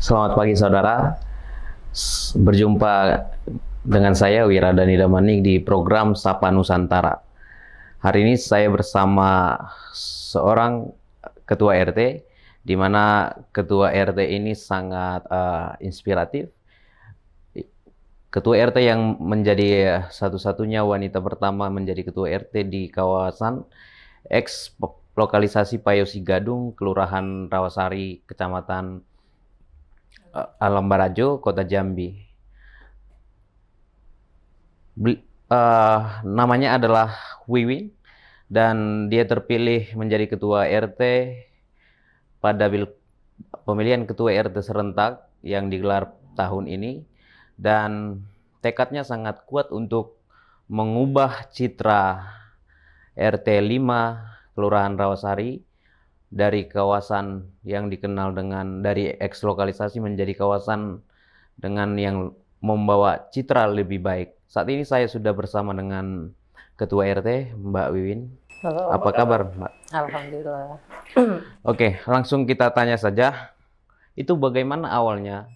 Selamat pagi saudara, berjumpa dengan saya Wiradani Damanik di program Sapa Nusantara. Hari ini saya bersama seorang ketua RT, di mana ketua RT ini sangat inspiratif. Ketua RT yang menjadi satu-satunya wanita pertama menjadi ketua RT di kawasan eks lokalisasi Payosi Gadung, Kelurahan Rawasari, Kecamatan Alam Barajo, Kota Jambi. Namanya adalah Wiwin dan dia terpilih menjadi ketua RT pada pemilihan ketua RT serentak yang digelar tahun ini, dan tekadnya sangat kuat untuk mengubah citra RT 5 Kelurahan Rawasari dari kawasan yang dikenal dengan dari eks lokalisasi menjadi kawasan dengan yang membawa citra lebih baik. Saat ini saya sudah bersama dengan Ketua RT, Mbak Wiwin. Halo. Apa kabar, Mbak? Alhamdulillah. Oke, langsung kita tanya saja. Itu bagaimana awalnya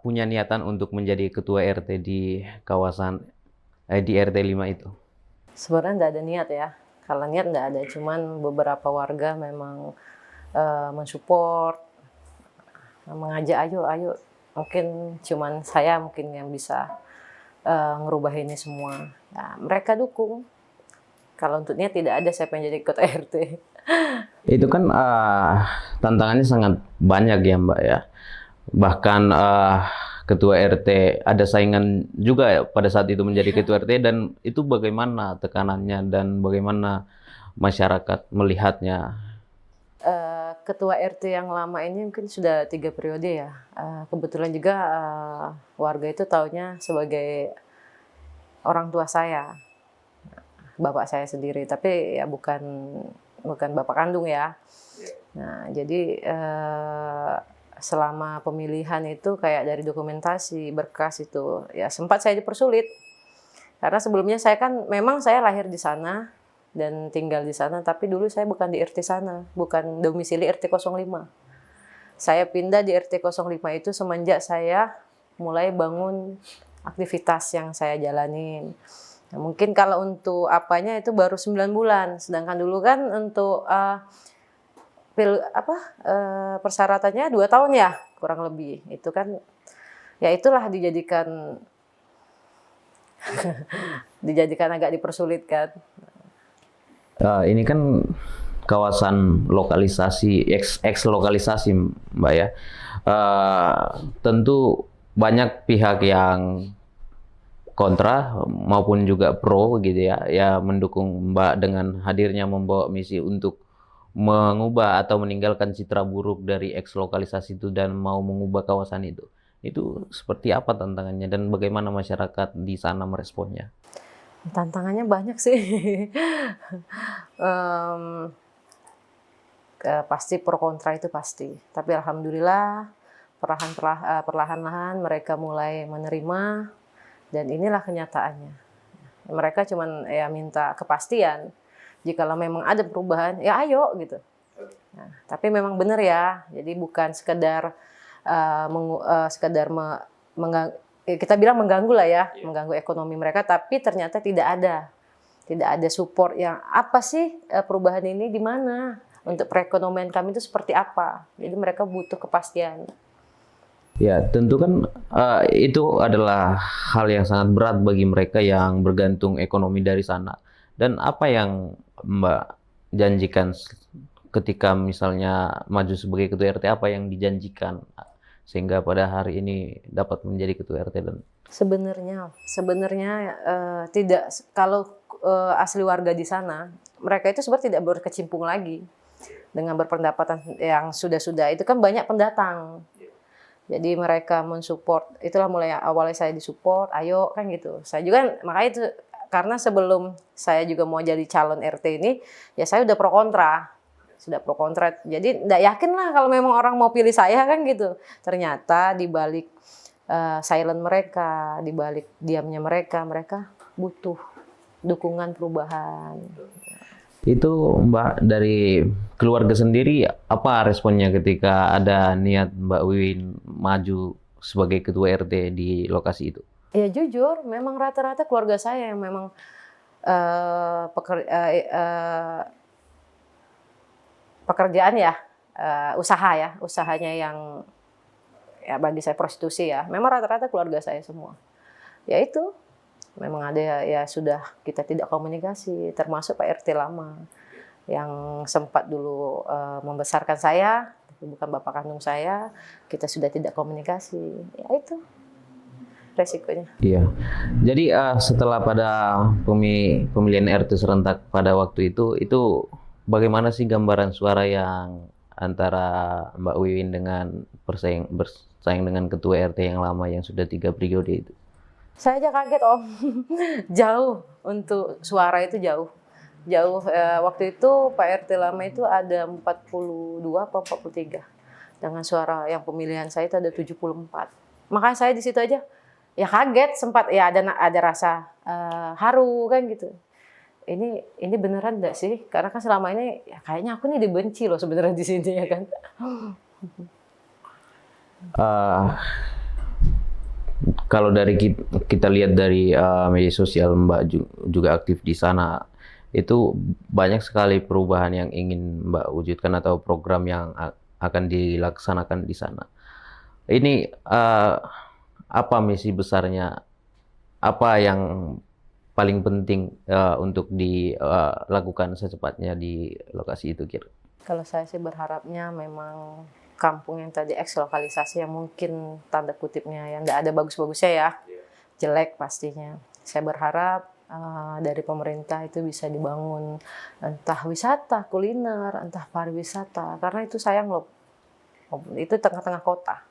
punya niatan untuk menjadi Ketua RT di kawasan di RT 5 itu? Sebenarnya nggak ada niat ya. Kalau niat nggak ada, cuman beberapa warga memang mensupport, mengajak ayo. Mungkin cuman saya mungkin yang bisa ngerubah ini semua. Nah, mereka dukung. Kalau untuk niat tidak ada, saya pengen jadi ketua RT. Itu kan tantangannya sangat banyak ya, Mbak ya. Bahkan ketua RT ada saingan juga ya pada saat itu menjadi ketua RT, dan itu bagaimana tekanannya dan bagaimana masyarakat melihatnya? Ketua RT yang lama ini mungkin sudah 3 periode ya. Kebetulan juga warga itu taunya sebagai orang tua saya, bapak saya sendiri, tapi ya bukan bapak kandung ya. Nah, jadi selama pemilihan itu kayak dari dokumentasi, berkas itu ya sempat saya dipersulit. Karena sebelumnya saya kan memang saya lahir di sana dan tinggal di sana, tapi dulu saya bukan di RT sana, bukan domisili RT 05. Saya pindah di RT 05 itu semenjak saya mulai bangun aktivitas yang saya jalanin. Nah, mungkin kalau untuk apanya itu baru 9 bulan, sedangkan dulu kan untuk persyaratannya 2 tahun ya kurang lebih. Itu kan ya itulah dijadikan agak dipersulitkan. Ini kan kawasan lokalisasi eks lokalisasi, Mbak ya. Tentu banyak pihak yang kontra maupun juga pro gitu ya mendukung Mbak dengan hadirnya membawa misi untuk mengubah atau meninggalkan citra buruk dari eks lokalisasi itu dan mau mengubah kawasan itu. Itu seperti apa tantangannya dan bagaimana masyarakat di sana meresponnya? Tantangannya banyak sih. Pasti pro kontra itu pasti. Tapi alhamdulillah perlahan-lahan mereka mulai menerima, dan inilah kenyataannya. Mereka cuman ya minta kepastian. Jikalau memang ada perubahan, ya ayo gitu. Nah, tapi memang benar ya. Jadi bukan sekedar kita bilang mengganggu lah ya, mengganggu ekonomi mereka, tapi ternyata tidak ada support yang apa sih perubahan ini di mana, untuk perekonomian kami itu seperti apa. Jadi mereka butuh kepastian. Ya, tentu kan itu adalah hal yang sangat berat bagi mereka yang bergantung ekonomi dari sana. Dan apa yang Mbak janjikan ketika misalnya maju sebagai ketua RT, apa yang dijanjikan sehingga pada hari ini dapat menjadi ketua RT? Dan sebenarnya tidak, kalau asli warga di sana, mereka itu sebenarnya tidak berkecimpung lagi dengan berpendapatan yang sudah itu kan banyak pendatang. Jadi mereka mensupport, itulah mulai awalnya saya disupport, ayo kan gitu. Saya juga makanya itu, karena sebelum saya juga mau jadi calon RT ini, ya saya udah pro kontra. Sudah pro kontra. Jadi enggak yakin lah kalau memang orang mau pilih saya kan gitu. Ternyata di balik silent mereka, di balik diamnya mereka butuh dukungan perubahan. Itu Mbak dari keluarga sendiri apa responnya ketika ada niat Mbak Wiwin maju sebagai ketua RT di lokasi itu? Ya jujur, memang rata-rata keluarga saya yang memang eh, peker- eh, eh, pekerjaan ya, usaha ya, usahanya yang ya bagi saya prostitusi ya. Memang rata-rata keluarga saya semua. Ya itu, memang ada ya sudah kita tidak komunikasi, termasuk Pak RT lama yang sempat dulu membesarkan saya, tapi bukan bapak kandung saya, kita sudah tidak komunikasi. Ya itu resikonya. Iya. Jadi setelah pada pemilihan RT serentak pada waktu itu bagaimana sih gambaran suara yang antara Mbak Wiwin dengan bersaing dengan ketua RT yang lama yang sudah 3 periode itu? Saya aja kaget Om, jauh untuk suara itu jauh. Jauh, waktu itu Pak RT lama itu ada 42 atau 43. Dengan suara yang pemilihan saya itu ada 74. Makanya saya di situ aja ya kaget, sempat ya ada rasa haru kan gitu. Ini beneran enggak sih? Karena kan selama ini ya kayaknya aku nih dibenci loh sebenarnya di sini ya kan. Eh, Kalau dari kita lihat dari media sosial Mbak juga aktif di sana, itu banyak sekali perubahan yang ingin Mbak wujudkan atau program yang akan dilaksanakan di sana. Ini apa misi besarnya? Apa yang paling penting untuk dilakukan secepatnya di lokasi itu, kira? Kalau saya sih berharapnya memang kampung yang tadi eks lokalisasi yang mungkin tanda kutipnya yang tidak ada bagus-bagusnya ya, jelek pastinya. Saya berharap dari pemerintah itu bisa dibangun entah wisata, kuliner, entah pariwisata. Karena itu sayang loh, itu tengah-tengah kota.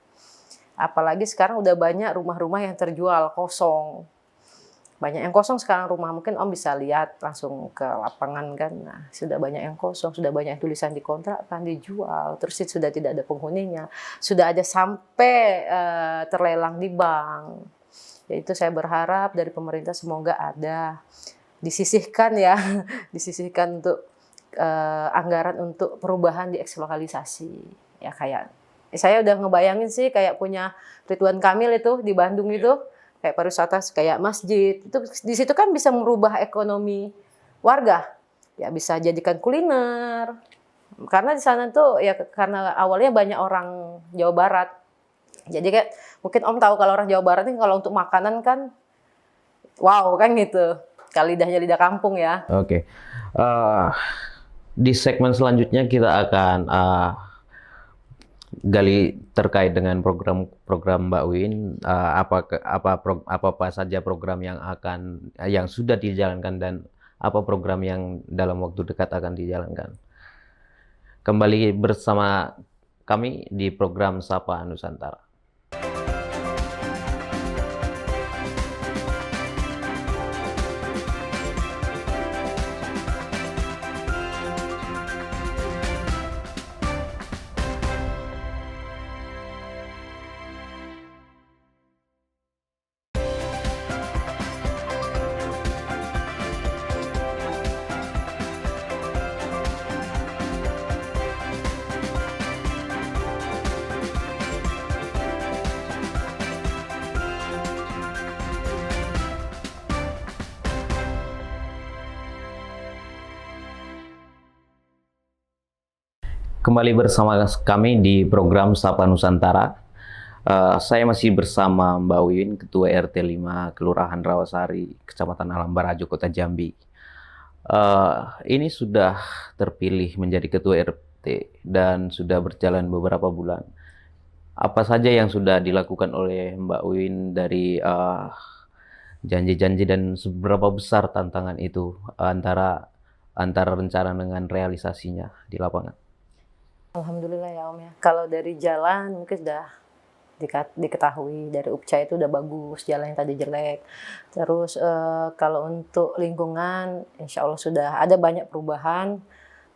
Apalagi sekarang udah banyak rumah-rumah yang terjual kosong. Banyak yang kosong sekarang rumah, mungkin Om bisa lihat langsung ke lapangan kan. Nah, sudah banyak yang kosong, sudah banyak yang tulisan di kontrak akan dijual, terus sudah tidak ada penghuninya, sudah ada sampai terlelang di bank. Yaitu saya berharap dari pemerintah semoga ada disisihkan ya, disisihkan untuk anggaran untuk perubahan di eks lokalisasi. Ya kayak saya udah ngebayangin sih kayak punya Ridwan Kamil itu di Bandung itu. Kayak pariwisata kayak masjid itu di situ kan bisa merubah ekonomi warga, ya bisa jadikan kuliner karena di sana tuh ya karena awalnya banyak orang Jawa Barat, jadi kayak mungkin Om tahu kalau orang Jawa Barat ini kalau untuk makanan kan wow kan gitu, kalau lidahnya lidah kampung ya. Oke. Di segmen selanjutnya kita akan gali terkait dengan program Mbak Win, apa saja program yang sudah dijalankan dan apa program yang dalam waktu dekat akan dijalankan. Kembali bersama kami di program Sapa Nusantara. Kembali bersama kami di program Sapa Nusantara. Saya masih bersama Mbak Wiwin, Ketua RT 5 Kelurahan Rawasari, Kecamatan Alam Barajo, Kota Jambi. Ini sudah terpilih menjadi Ketua RT dan sudah berjalan beberapa bulan. Apa saja yang sudah dilakukan oleh Mbak Wiwin dari janji-janji dan seberapa besar tantangan itu antara rencana dengan realisasinya di lapangan? Alhamdulillah ya Om ya. Kalau dari jalan mungkin sudah diketahui dari UPCA itu udah bagus, jalan yang tadi jelek. Terus kalau untuk lingkungan, insya Allah sudah ada banyak perubahan.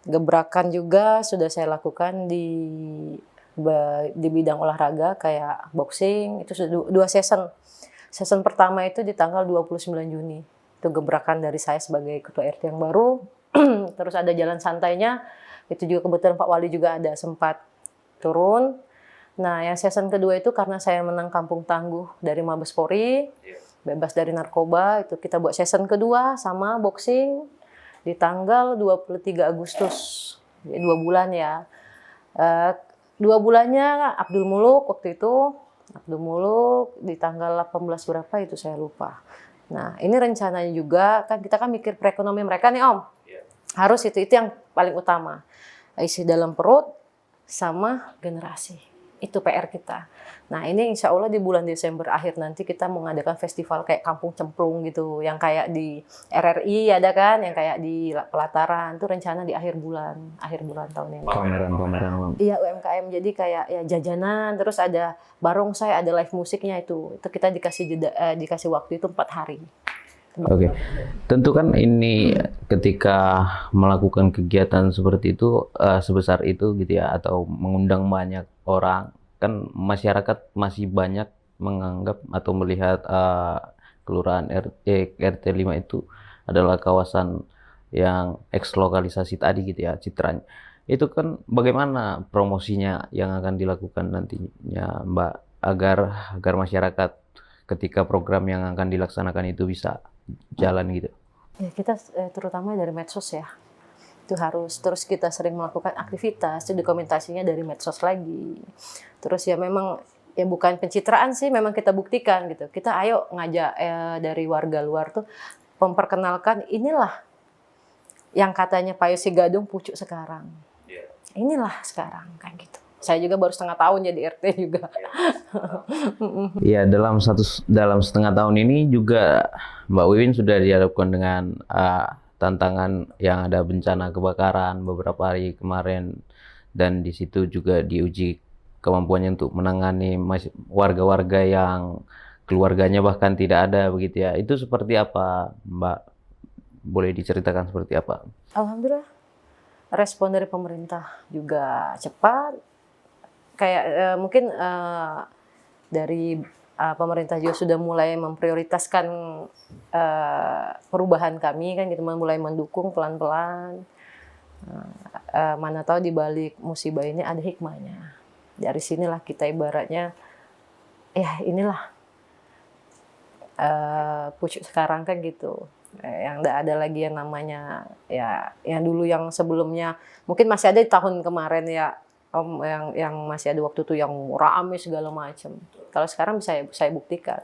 Gebrakan juga sudah saya lakukan di bidang olahraga kayak boxing, itu sudah 2 season. Season pertama itu di tanggal 29 Juni. Itu gebrakan dari saya sebagai Ketua RT yang baru. Terus ada jalan santainya, itu juga kebetulan Pak Wali juga ada sempat turun. Nah, yang season kedua itu karena saya menang Kampung Tangguh dari Mabes Polri, bebas dari narkoba, itu kita buat season kedua sama boxing di tanggal 23 Agustus, 2 bulan ya. 2 bulannya Abdul Muluk waktu itu, Abdul Muluk di tanggal 18 berapa itu saya lupa. Nah, ini rencananya juga, kan kita kan mikir perekonomian mereka nih Om. Harus itu yang paling utama. Isi dalam perut sama generasi. Itu PR kita. Nah, ini insya Allah di bulan Desember akhir nanti kita mengadakan festival kayak Kampung Cemplung gitu. Yang kayak di RRI ada kan, yang kayak di Pelataran. Itu rencana di akhir bulan tahun ini. Pameran. Iya, UMKM. Jadi kayak ya jajanan, terus ada barongsai, ada live musiknya itu. Itu kita dikasih waktu itu 4 hari. Oke, tentu kan ini ketika melakukan kegiatan seperti itu sebesar itu gitu ya, atau mengundang banyak orang, kan masyarakat masih banyak menganggap atau melihat Kelurahan RT 5 itu adalah kawasan yang ekslokalisasi tadi gitu ya citranya. Itu kan bagaimana promosinya yang akan dilakukan nantinya Mbak agar masyarakat ketika program yang akan dilaksanakan itu bisa jalan gitu. Ya, kita terutama dari medsos ya. Itu harus terus kita sering melakukan aktivitas, itu dokumentasinya dari medsos lagi. Terus ya memang ya bukan pencitraan sih, memang kita buktikan gitu. Kita ayo ngajak dari warga luar tuh memperkenalkan inilah yang katanya Payo Sigadung pucuk sekarang. Inilah sekarang kan gitu. Saya juga baru setengah tahun jadi RT juga. Iya, dalam setengah tahun ini juga Mbak Wiwin sudah dihadapkan dengan tantangan yang ada bencana kebakaran beberapa hari kemarin, dan di situ juga diuji kemampuannya untuk menangani warga-warga yang keluarganya bahkan tidak ada begitu ya. Itu seperti apa, Mbak? Boleh diceritakan seperti apa? Alhamdulillah respon dari pemerintah juga cepat. Kayak mungkin dari pemerintah juga sudah mulai memprioritaskan perubahan kami kan gitu, mulai mendukung pelan-pelan. Mana tahu di balik musibah ini ada hikmahnya. Dari sinilah kita ibaratnya ya inilah pucuk sekarang kan gitu. Yang tidak ada lagi yang namanya ya yang dulu yang sebelumnya mungkin masih ada di tahun kemarin ya Om, yang masih ada waktu itu yang rame segala macam. Kalau sekarang bisa saya buktikan.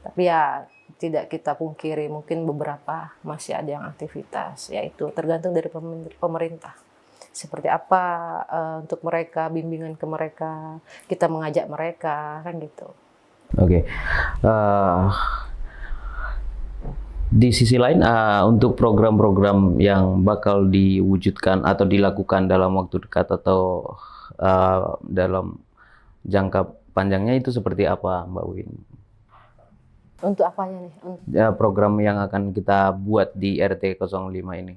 Tapi ya tidak kita pungkiri mungkin beberapa masih ada yang aktivitas. Yaitu tergantung dari pemerintah. Seperti apa untuk mereka, bimbingan ke mereka, kita mengajak mereka kan gitu. Oke. Di sisi lain, untuk program-program yang bakal diwujudkan atau dilakukan dalam waktu dekat atau dalam jangka panjangnya itu seperti apa, Mbak Win? Untuk apanya nih? Program yang akan kita buat di RT 05 ini.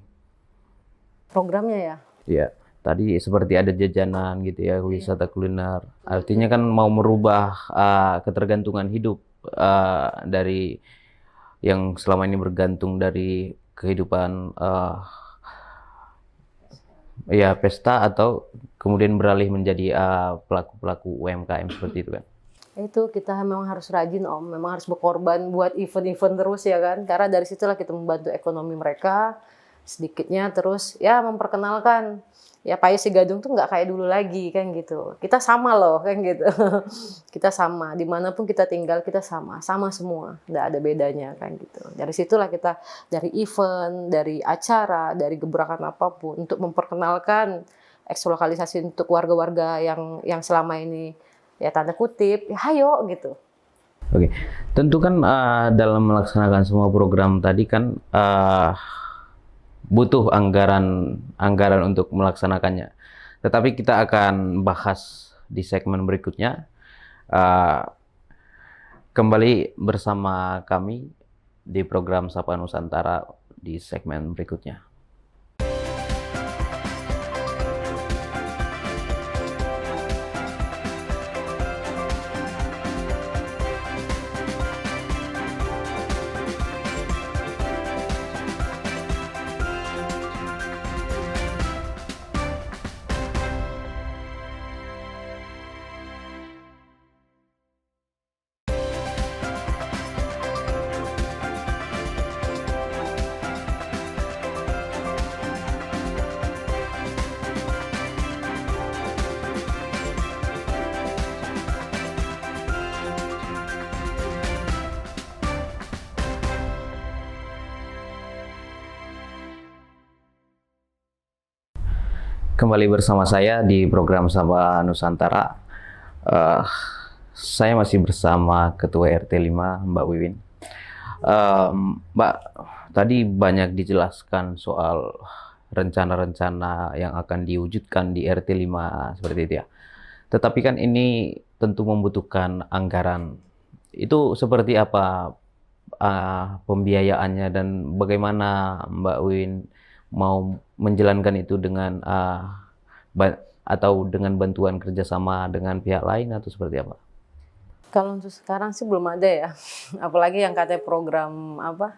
Programnya ya? Iya. Tadi seperti ada jajanan gitu ya, wisata kuliner. Artinya kan mau merubah ketergantungan hidup dari yang selama ini bergantung dari kehidupan ya pesta, atau kemudian beralih menjadi pelaku-pelaku UMKM seperti itu kan. Itu kita memang harus rajin Om, memang harus berkorban buat event-event terus ya kan, karena dari situlah kita membantu ekonomi mereka sedikitnya, terus ya memperkenalkan ya Payo Sigadung tuh nggak kayak dulu lagi kan gitu. Kita sama loh kan gitu. Kita sama, dimanapun kita tinggal kita sama semua, nggak ada bedanya kan gitu. Dari situlah kita dari event, dari acara, dari gebrakan apapun untuk memperkenalkan ekslokalisasi untuk warga-warga yang selama ini ya tanda kutip ya hayo gitu. Oke, tentu kan dalam melaksanakan semua program tadi kan butuh anggaran untuk melaksanakannya. Tetapi kita akan bahas di segmen berikutnya. Kembali bersama kami di program Sapa Nusantara di segmen berikutnya. kembali bersama saya di program Sapa Nusantara. Eh, saya masih bersama Ketua RT 5, Mbak Wiwin. Mbak, tadi banyak dijelaskan soal rencana-rencana yang akan diwujudkan di RT 5 seperti itu ya. Tetapi kan ini tentu membutuhkan anggaran. Itu seperti apa pembiayaannya dan bagaimana Mbak Wiwin mau menjalankan itu dengan atau dengan bantuan kerjasama dengan pihak lain atau seperti apa? Kalau untuk sekarang sih belum ada ya. Apalagi yang katanya program apa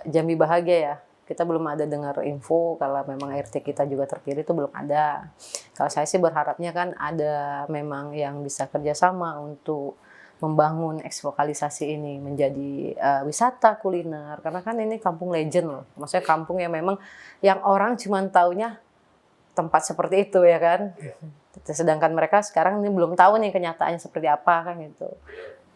Jambi Bahagia ya. Kita belum ada dengar info kalau memang RT kita juga terpilih, itu belum ada. Kalau saya sih berharapnya kan ada memang yang bisa kerjasama untuk membangun ekslokalisasi ini menjadi wisata kuliner. Karena kan ini kampung legend loh. Maksudnya kampung yang memang yang orang cuma taunya tempat seperti itu ya kan. Sedangkan mereka sekarang ini belum tahu nih kenyataannya seperti apa kan gitu.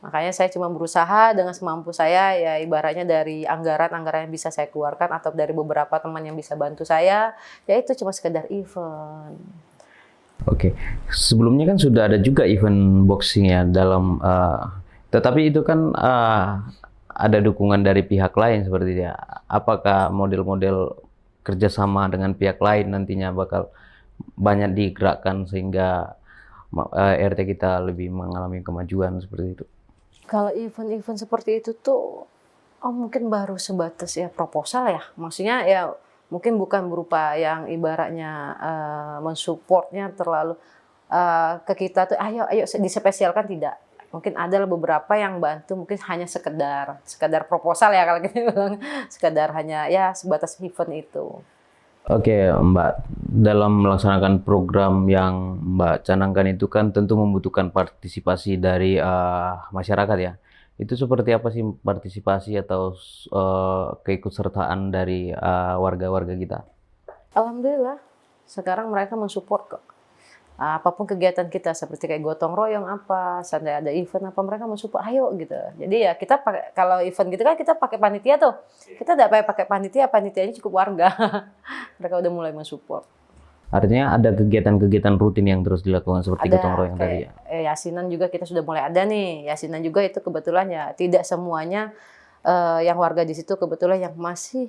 Makanya saya cuma berusaha dengan semampu saya, ya ibaratnya dari anggaran yang bisa saya keluarkan atau dari beberapa teman yang bisa bantu saya, ya itu cuma sekedar event. Oke, sebelumnya kan sudah ada juga event boxing ya dalam, tetapi itu kan ada dukungan dari pihak lain seperti itu ya. Apakah model-model kerjasama dengan pihak lain nantinya bakal banyak digerakkan sehingga RT kita lebih mengalami kemajuan seperti itu? Kalau event-event seperti itu tuh, mungkin baru sebatas ya proposal ya. Maksudnya ya mungkin bukan berupa yang ibaratnya mensupportnya terlalu ke kita tuh, ayo dispesialkan, tidak. Mungkin ada beberapa yang bantu, mungkin hanya sekedar proposal ya kalau kita bilang, sekedar hanya ya sebatas event itu. Oke, Mbak, dalam melaksanakan program yang Mbak canangkan itu kan tentu membutuhkan partisipasi dari masyarakat ya. Itu seperti apa sih partisipasi atau keikutsertaan dari warga-warga kita? Alhamdulillah, sekarang mereka mensupport kok. Apapun kegiatan kita, seperti kayak gotong royong apa, sampai ada event apa, mereka mensupport, ayo gitu. Jadi ya kita pakai, kalau event gitu kan kita pakai panitia tuh. Kita tidak pakai panitianya cukup warga. Mereka udah mulai mensupport. Artinya ada kegiatan-kegiatan rutin yang terus dilakukan seperti gotong royong tadi ya? Yasinan juga kita sudah mulai ada nih. Yasinan juga itu kebetulan ya tidak semuanya yang warga di situ kebetulan yang masih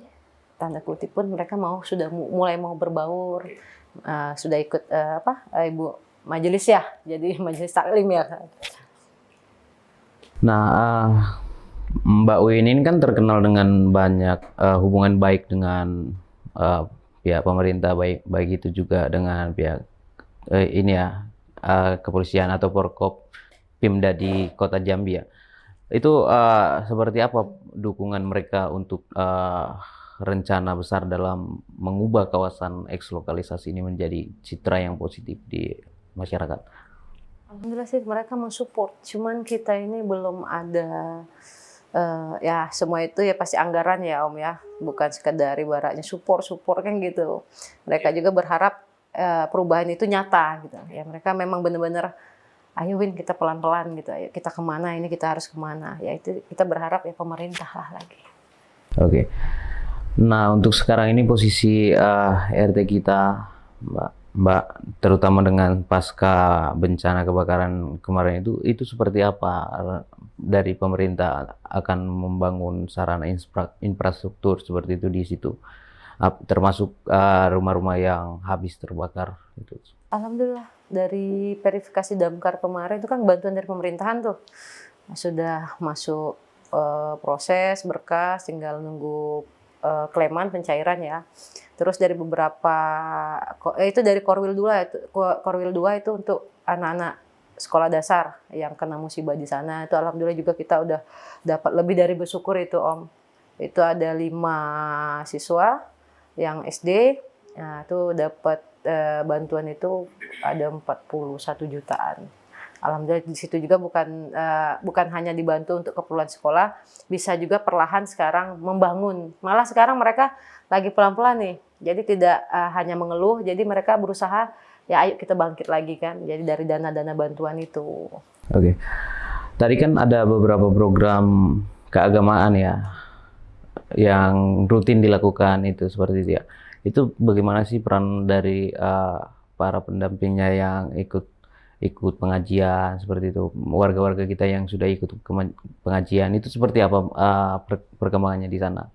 tanda kutip pun mereka sudah mulai mau berbaur. Sudah ikut Ibu majelis ya, jadi majelis taklim ya. Nah, Mbak Win ini kan terkenal dengan banyak hubungan baik dengan pihak pemerintah, baik itu juga dengan pihak kepolisian atau Porkop Pimda di Kota Jambi ya. Itu seperti apa dukungan mereka untuk rencana besar dalam mengubah kawasan ekslokalisasi ini menjadi citra yang positif di masyarakat? Alhamdulillah sih mereka mensupport, cuman kita ini belum ada ya semua itu ya pasti anggaran ya Om ya, bukan sekedar ibaratnya support kan gitu. Mereka juga berharap perubahan itu nyata gitu. Ya mereka memang benar-benar ayo Win kita pelan-pelan gitu, ayo kita kemana, ini kita harus kemana. Ya itu kita berharap ya pemerintah lah lagi. Oke. Nah, untuk sekarang ini posisi RT kita, Mbak, terutama dengan pasca bencana kebakaran kemarin itu seperti apa dari pemerintah akan membangun sarana infrastruktur seperti itu di situ, termasuk rumah-rumah yang habis terbakar itu. Alhamdulillah dari verifikasi damkar kemarin itu kan bantuan dari pemerintahan tuh sudah masuk proses berkas, tinggal nunggu klaiman pencairan ya. Terus dari beberapa itu dari Korwil 2 itu untuk anak-anak sekolah dasar yang kena musibah di sana. Itu alhamdulillah juga kita udah dapat lebih dari bersyukur itu Om. Itu ada 5 siswa yang SD, nah, itu dapat bantuan itu ada 41 jutaan. Alhamdulillah di situ juga bukan hanya dibantu untuk keperluan sekolah, bisa juga perlahan sekarang membangun. Malah sekarang mereka lagi pelan-pelan nih. Jadi tidak hanya mengeluh, jadi mereka berusaha ya ayo kita bangkit lagi kan. Jadi dari dana-dana bantuan itu. Oke. Tadi kan ada beberapa program keagamaan ya yang rutin dilakukan itu seperti itu ya. Itu bagaimana sih peran dari para pendampingnya yang ikut pengajian seperti itu, warga-warga kita yang sudah ikut pengajian itu seperti apa perkembangannya di sana?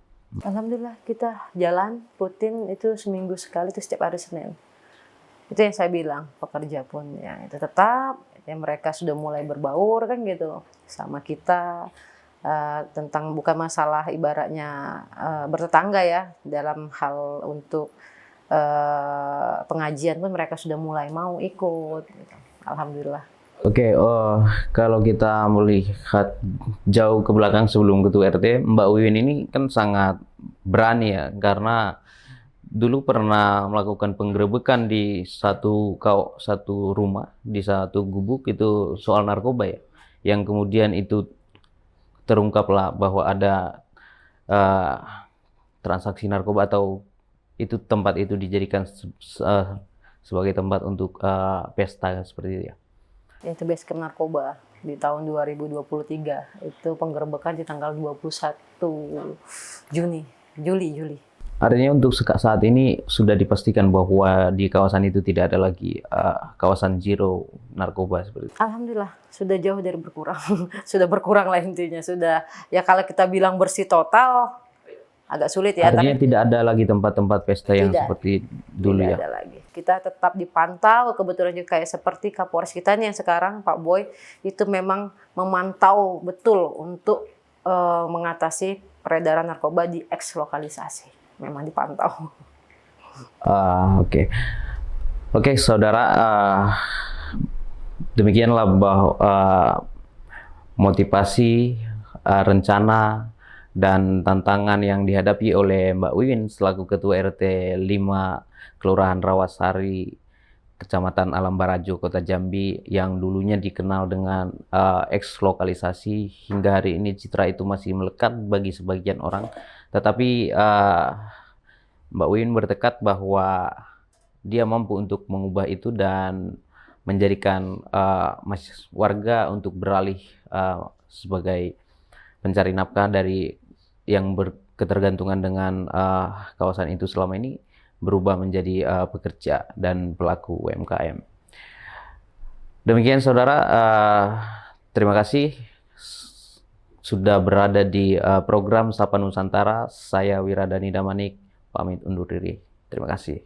Alhamdulillah kita jalan rutin itu seminggu sekali itu setiap hari Senin. Itu yang saya bilang, pekerja pun ya itu tetap ya mereka sudah mulai berbaur kan gitu sama kita, tentang bukan masalah ibaratnya bertetangga ya, dalam hal untuk pengajian pun mereka sudah mulai mau ikut gitu. Alhamdulillah. Oke, kalau kita melihat jauh ke belakang sebelum ketua RT, Mbak Wiwin ini kan sangat berani ya, karena dulu pernah melakukan penggerebekan di satu rumah, di satu gubuk itu soal narkoba ya, yang kemudian itu terungkaplah bahwa ada transaksi narkoba atau itu tempat itu dijadikan sebagai tempat untuk pesta seperti itu ya. Itu basecamp narkoba di tahun 2023. Itu penggerebekan di tanggal 21 Juli. Artinya untuk saat ini sudah dipastikan bahwa di kawasan itu tidak ada lagi kawasan zero narkoba seperti itu. Alhamdulillah sudah jauh dari berkurang. Sudah berkurang lah intinya. Sudah ya kalau kita bilang bersih total agak sulit ya. Artinya tidak ada lagi tempat-tempat pesta yang seperti dulu ya. Tidak ada lagi. Kita tetap dipantau. Kebetulan juga kayak seperti Kapolres kita nih yang sekarang Pak Boy itu memang memantau betul untuk mengatasi peredaran narkoba di eks-lokalisasi. Memang dipantau. Oke, saudara, demikianlah bahwa motivasi, rencana, dan tantangan yang dihadapi oleh Mbak Wiwin selaku Ketua RT 5 Kelurahan Rawasari, Kecamatan Alam Barajo, Kota Jambi, yang dulunya dikenal dengan eks-lokalisasi. Hingga hari ini citra itu masih melekat bagi sebagian orang. Tetapi Mbak Wiwin bertekad bahwa dia mampu untuk mengubah itu dan menjadikan warga untuk beralih sebagai pencari nafkah dari yang berketergantungan dengan kawasan itu selama ini, berubah menjadi pekerja dan pelaku UMKM. Demikian saudara, terima kasih sudah berada di program Sapa Nusantara. Saya Wiradani Damanik, pamit undur diri. Terima kasih.